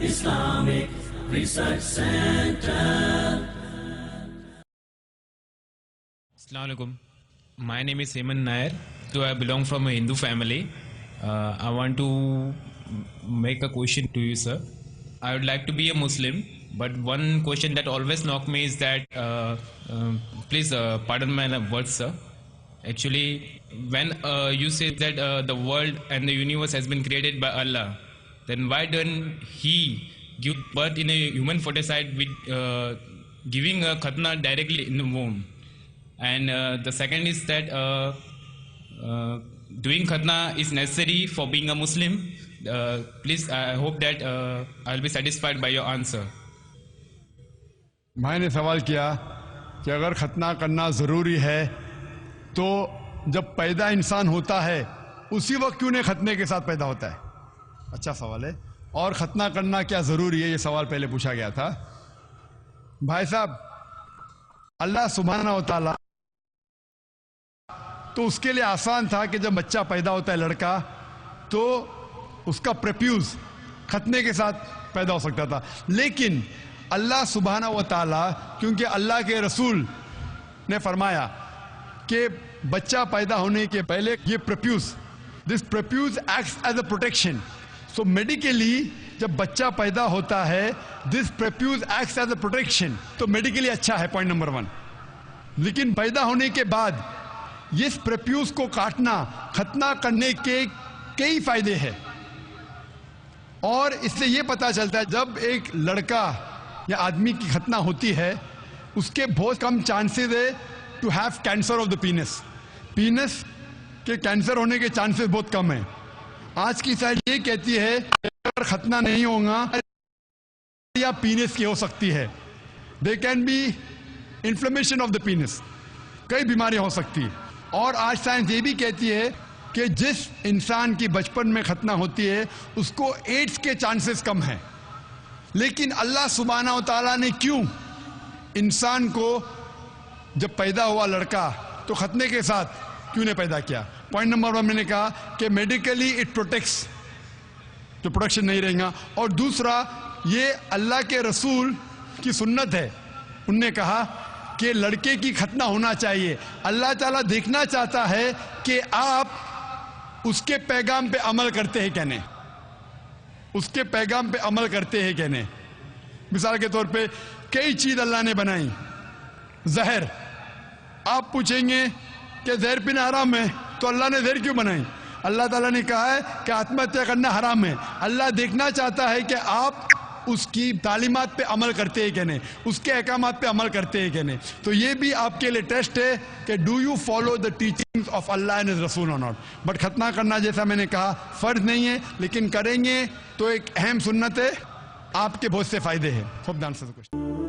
Islamic Research Center. Assalamu alaikum. My name is Heman Nair. So I belong from a Hindu family. I want to make a question to you, sir. I would like to be a Muslim, but one question that always knocks me is that, please pardon my words, sir. Actually, when you say that the world and the universe has been created by Allah, then why don't He give birth in a human foeticide with giving a khatna directly in the womb? And the second is that doing khatna is necessary for being a Muslim. Please, I hope that I'll be satisfied by your answer. میں نے سوال کیا کہ اگر ختنہ کرنا ضروری ہے تو جب پیدا انسان ہوتا ہے اسی وقت کیوں نہیں ختنے کے ساتھ پیدا ہوتا ہے؟ اچھا سوال ہے. اور ختنہ کرنا کیا ضروری ہے؟ یہ سوال پہلے پوچھا گیا تھا. بھائی صاحب، اللہ سبحانہ و تعالی تو اس کے لیے آسان تھا کہ جب بچہ پیدا ہوتا ہے لڑکا تو اس کا پریپیوز ختنے کے ساتھ پیدا ہو سکتا تھا. لیکن اللہ سبحانہ و تعالی، کیونکہ اللہ کے رسول نے فرمایا کہ بچہ پیدا ہونے کے پہلے یہ this prepuce acts as a protection. So medically جب بچہ پیدا ہوتا ہے this prepuce acts as a protection, تو میڈیکلی اچھا ہے، پوائنٹ نمبر 1. لیکن پیدا ہونے کے بعد اس پریپیوز کو کاٹنا، ختنہ کرنے کے کئی فائدے ہیں. اور اس سے یہ پتا چلتا ہے جب ایک لڑکا یا آدمی کی ختنہ ہوتی ہے اس کے بہت کم چانسز ہے to have cancer of the penis کے کینسر ہونے کے چانسز بہت کم ہیں. آج کی سائڈ یہ کہتی ہے کہ اگر ختنہ نہیں ہوگا یا پینس کی ہو سکتی ہے. They can be inflammation of the penis, کئی بیماریاں ہو سکتی. اور آج سائنس یہ بھی کہتی ہے کہ جس انسان کی بچپن میں ختنہ ہوتی ہے اس کو ایڈز کے چانسز کم ہیں. لیکن اللہ سبحانہ و تعالیٰ نے کیوں انسان کو جب پیدا ہوا لڑکا تو ختنے کے ساتھ کیوں نے پیدا کیا؟ پوائنٹ نمبر 1 میں نے کہا کہ میڈیکلی اٹ پروٹیکٹس، تو پروٹیکشن نہیں رہے گا. اور دوسرا یہ اللہ کے رسول کی سنت ہے، انہوں نے کہا کہ لڑکے کی ختنہ ہونا چاہیے. اللہ تعالیٰ دیکھنا چاہتا ہے کہ آپ اس کے پیغام پہ عمل کرتے ہیں کہ نہیں، اس کے پیغام پہ عمل کرتے ہیں کہ نہیں. مثال کے طور پہ کئی چیز اللہ نے بنائی. زہر، آپ پوچھیں گے کہ زہر پینا حرام ہے تو اللہ نے زہر کیوں بنائی؟ اللہ تعالیٰ نے کہا ہے کہ آتم ہتیا کرنا حرام ہے. اللہ دیکھنا چاہتا ہے کہ آپ اس کی تعلیمات پہ عمل کرتے ہیں کہ نہیں، اس کے احکامات پہ عمل کرتے ہیں کہ نہیں. تو یہ بھی آپ کے لیے ٹیسٹ ہے کہ do you follow the teachings of Allah and his رسول اور ناٹ. بٹ ختنہ کرنا جیسا میں نے کہا فرض نہیں ہے، لیکن کریں گے تو ایک اہم سنت ہے، آپ کے بہت سے فائدے ہیں. Hope the answer the question.